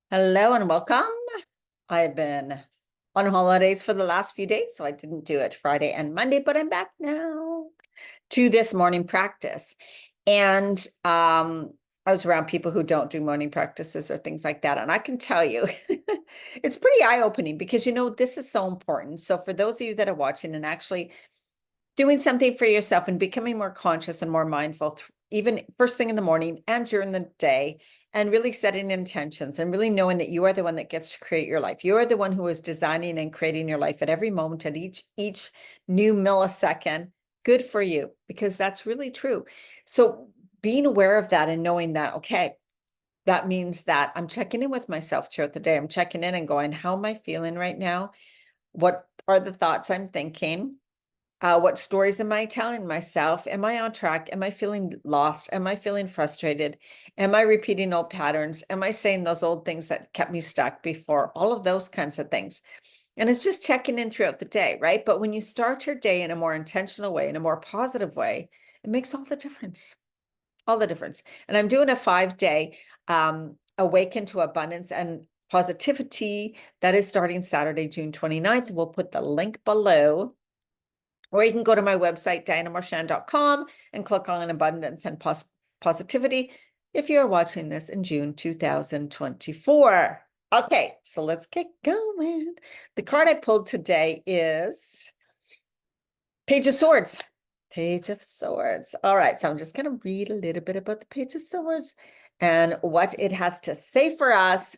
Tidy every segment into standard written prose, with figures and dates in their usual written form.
Hello and welcome. I've been on holidays for the last few days, so I didn't do it Friday and Monday, but I'm back now to this morning practice. And I was around people who don't do morning practices or things like that. And I can tell you, it's pretty eye-opening because, this is so important. So for those of you that are watching and actually doing something for yourself and becoming more conscious and more mindful, even first thing in the morning and during the day, and really setting intentions and really knowing that you are the one that gets to create your life. You are the one who is designing and creating your life at every moment, at each new millisecond. Good for you, because that's really true. So being aware of that and knowing that, okay, that means that I'm checking in with myself throughout the day. I'm checking in and going, how am I feeling right now? What are the thoughts I'm thinking? What stories am I telling myself? Am I on track? Am I feeling lost? Am I feeling frustrated? Am I repeating old patterns? Am I saying those old things that kept me stuck before? All of those kinds of things. And it's just checking in throughout the day, right? But when you start your day in a more intentional way, in a more positive way, it makes all the difference. All the difference. And I'm doing a 5-day Awaken to Abundance and Positivity that is starting Saturday, June 29th. We'll put the link below. Or you can go to my website, dianamarchand.com, and click on Abundance and Positivity if you're watching this in June 2024. Okay, so let's get going. The card I pulled today is Page of Swords. Page of Swords. All right, so I'm just going to read a little bit about the Page of Swords and what it has to say for us.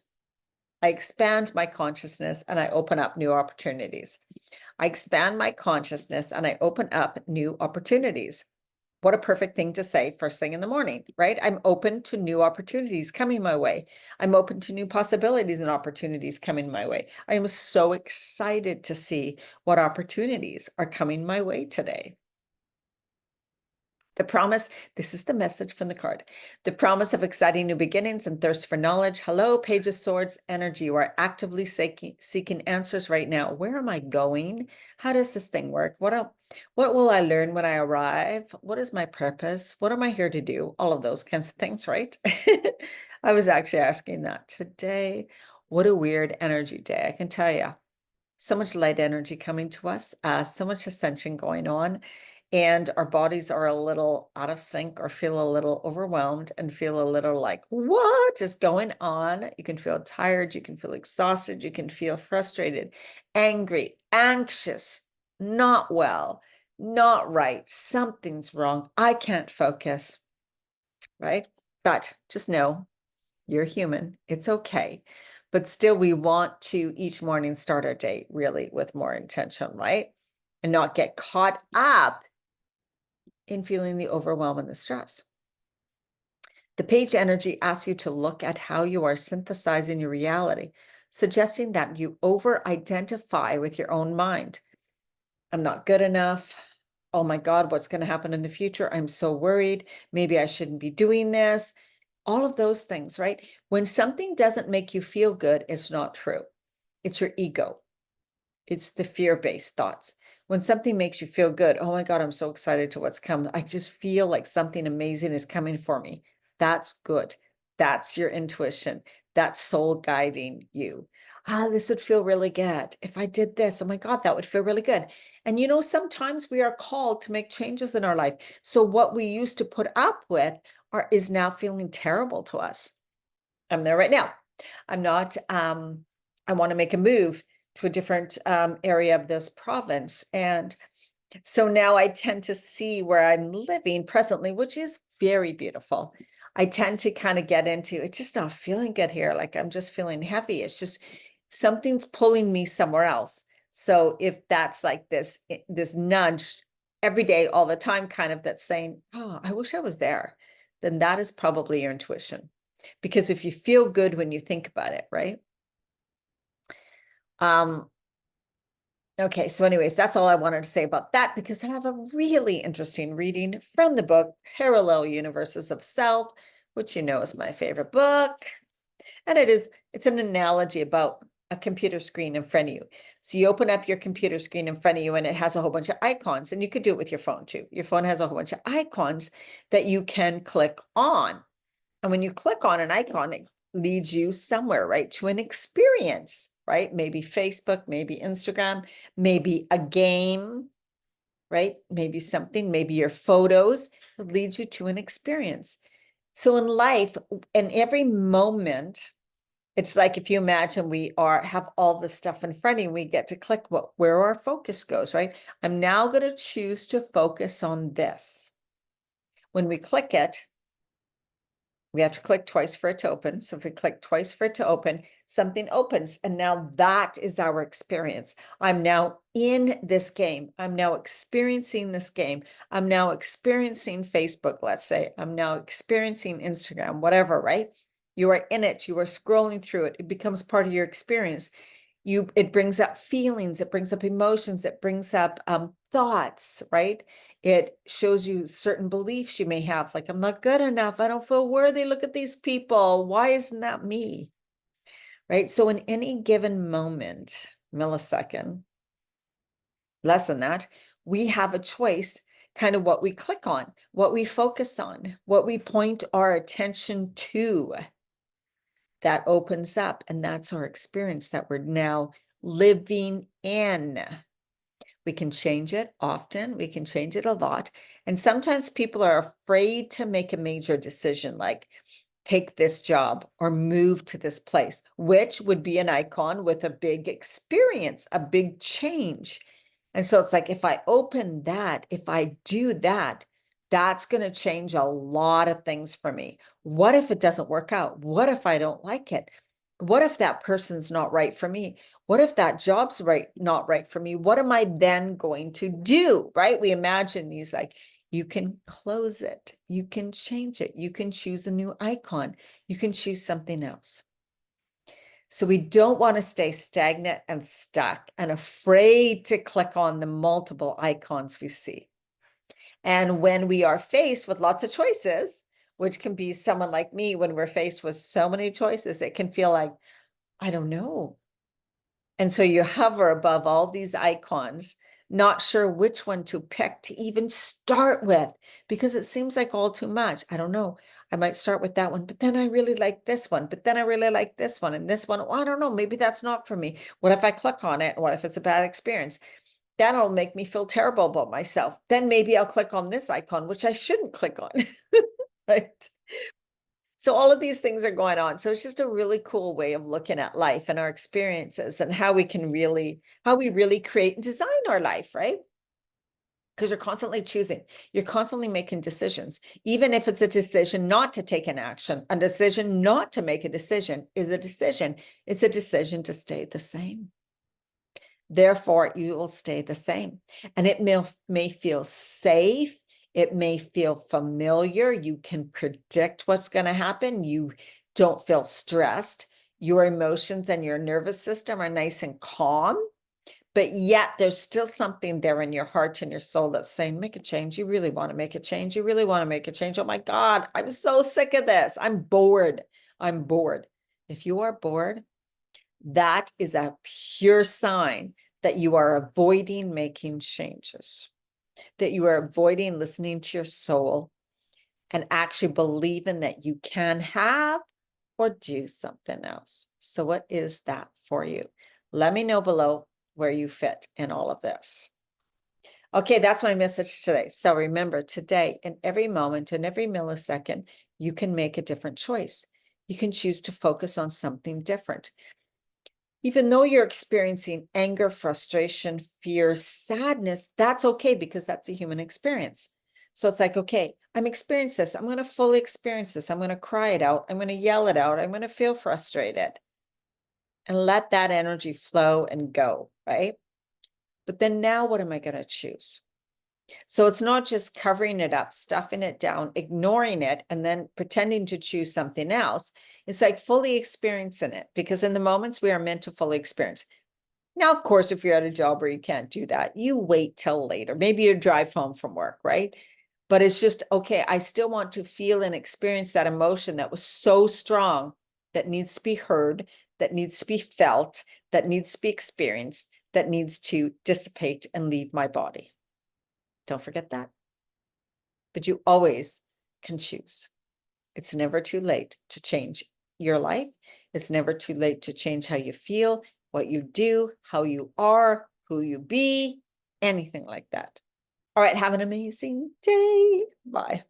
I expand my consciousness and I open up new opportunities. I expand my consciousness and I open up new opportunities. What a perfect thing to say first thing in the morning, right? I'm open to new opportunities coming my way. I'm open to new possibilities and opportunities coming my way. I am so excited to see what opportunities are coming my way today. The promise, this is the message from the card. The promise of exciting new beginnings and thirst for knowledge. Hello, Page of Swords energy. You are actively seeking answers right now. Where am I going? How does this thing work? What will I learn when I arrive? What is my purpose? What am I here to do? All of those kinds of things, right? I was actually asking that today. What a weird energy day, I can tell you. So much light energy coming to us, so much ascension going on, and our bodies are a little out of sync or feel a little overwhelmed and feel a little like, what is going on? You can feel tired, you can feel exhausted, you can feel frustrated, angry, anxious, not well, not right, something's wrong, I can't focus, right? But just know you're human, it's okay. But still, we want to each morning start our day really with more intention, right? And not get caught up in feeling the overwhelm and the stress. The page energy asks you to look at how you are synthesizing your reality, suggesting that you over-identify with your own mind. I'm not good enough. Oh my God, what's going to happen in the future? I'm so worried. Maybe I shouldn't be doing this. All of those things, right? When something doesn't make you feel good, it's not true. It's your ego. It's the fear-based thoughts. When something makes you feel good, oh my God, I'm so excited to what's coming. I just feel like something amazing is coming for me. That's good. That's your intuition. That's soul guiding you. This would feel really good. If I did this, oh my God, that would feel really good. And sometimes we are called to make changes in our life. So what we used to put up with is now feeling terrible to us. I'm there right now. I'm not, I want to make a move to a different area of this province. And so now I tend to see where I'm living presently, which is very beautiful. I tend to kind of get into, it's just not feeling good here. Like I'm just feeling heavy. It's just something's pulling me somewhere else. So if that's like this nudge every day, all the time, kind of that's saying, oh, I wish I was there, then that is probably your intuition. Because if you feel good when you think about it, right? Okay, so anyways, that's all I wanted to say about that, because I have a really interesting reading from the book Parallel Universes of Self, which is my favorite book. And it's an analogy about a computer screen in front of you. So you open up your computer screen in front of you and it has a whole bunch of icons, and you could do it with your phone too. Your phone has a whole bunch of icons that you can click on. And when you click on an icon, leads you somewhere, right? To an experience, right? Maybe Facebook, maybe Instagram, maybe a game, right? Maybe something, maybe your photos lead you to an experience. So in life, in every moment, it's like if you imagine we have all this stuff in front of you, we get to click where our focus goes, right? I'm now going to choose to focus on this. When we click it, we have to click twice for it to open. So if we click twice for it to open, something opens. And now that is our experience. I'm now in this game. I'm now experiencing this game. I'm now experiencing Facebook, let's say. I'm now experiencing Instagram, whatever, right? You are in it. You are scrolling through it. It becomes part of your experience. It brings up feelings, it brings up emotions, it brings up thoughts, right? It shows you certain beliefs you may have, like, I'm not good enough, I don't feel worthy, look at these people, why isn't that me? Right? So in any given moment, millisecond, less than that, we have a choice, kind of what we click on, what we focus on, what we point our attention to. That opens up, and that's our experience that we're now living in. We can change it often, we can change it a lot. And sometimes people are afraid to make a major decision, like take this job or move to this place, which would be an icon with a big experience, a big change. And so it's like, if I open that, if I do that, that's going to change a lot of things for me. What if it doesn't work out? What if I don't like it? What if that person's not right for me? What if that job's not right for me? What am I then going to do? Right? We imagine these, like, you can close it, you can change it, you can choose a new icon, you can choose something else. So we don't want to stay stagnant and stuck and afraid to click on the multiple icons we see. And when we are faced with lots of choices, which can be someone like me, when we're faced with so many choices, it can feel like, I don't know. And so you hover above all these icons, not sure which one to pick to even start with, because it seems like all too much. I don't know. I might start with that one, but then I really like this one, but then I really like this one and this one. Well, I don't know. Maybe that's not for me. What if I click on it? What if it's a bad experience? That'll make me feel terrible about myself. Then maybe I'll click on this icon, which I shouldn't click on, right? So all of these things are going on. So it's just a really cool way of looking at life and our experiences and how we really create and design our life, right? Because you're constantly choosing, you're constantly making decisions. Even if it's a decision not to take an action, a decision not to make a decision is a decision. It's a decision to stay the same. Therefore, you will stay the same. And it may feel safe. It may feel familiar. You can predict what's going to happen. You don't feel stressed. Your emotions and your nervous system are nice and calm. But yet there's still something there in your heart and your soul that's saying, make a change. You really want to make a change. You really want to make a change. Oh my God, I'm so sick of this. I'm bored. I'm bored. If you are bored, that is a pure sign that you are avoiding making changes, that you are avoiding listening to your soul and actually believing that you can have or do something else. So what is that for you? Let me know below where you fit in all of this. Okay, that's my message today. So remember, today, in every moment, in every millisecond, you can make a different choice. You can choose to focus on something different. Even though you're experiencing anger, frustration, fear, sadness, that's okay, because that's a human experience. So it's like, okay, I'm experiencing this. I'm going to fully experience this. I'm going to cry it out. I'm going to yell it out. I'm going to feel frustrated and let that energy flow and go, right? But then now what am I going to choose? So it's not just covering it up, stuffing it down, ignoring it, and then pretending to choose something else. It's like fully experiencing it, because in the moments we are meant to fully experience. Now, of course, if you're at a job where you can't do that, you wait till later. Maybe you drive home from work, right? But it's just, okay, I still want to feel and experience that emotion that was so strong, that needs to be heard, that needs to be felt, that needs to be experienced, that needs to dissipate and leave my body. Don't forget that. But you always can choose. It's never too late to change your life. It's never too late to change how you feel, what you do, how you are, who you be, anything like that. All right, have an amazing day. Bye.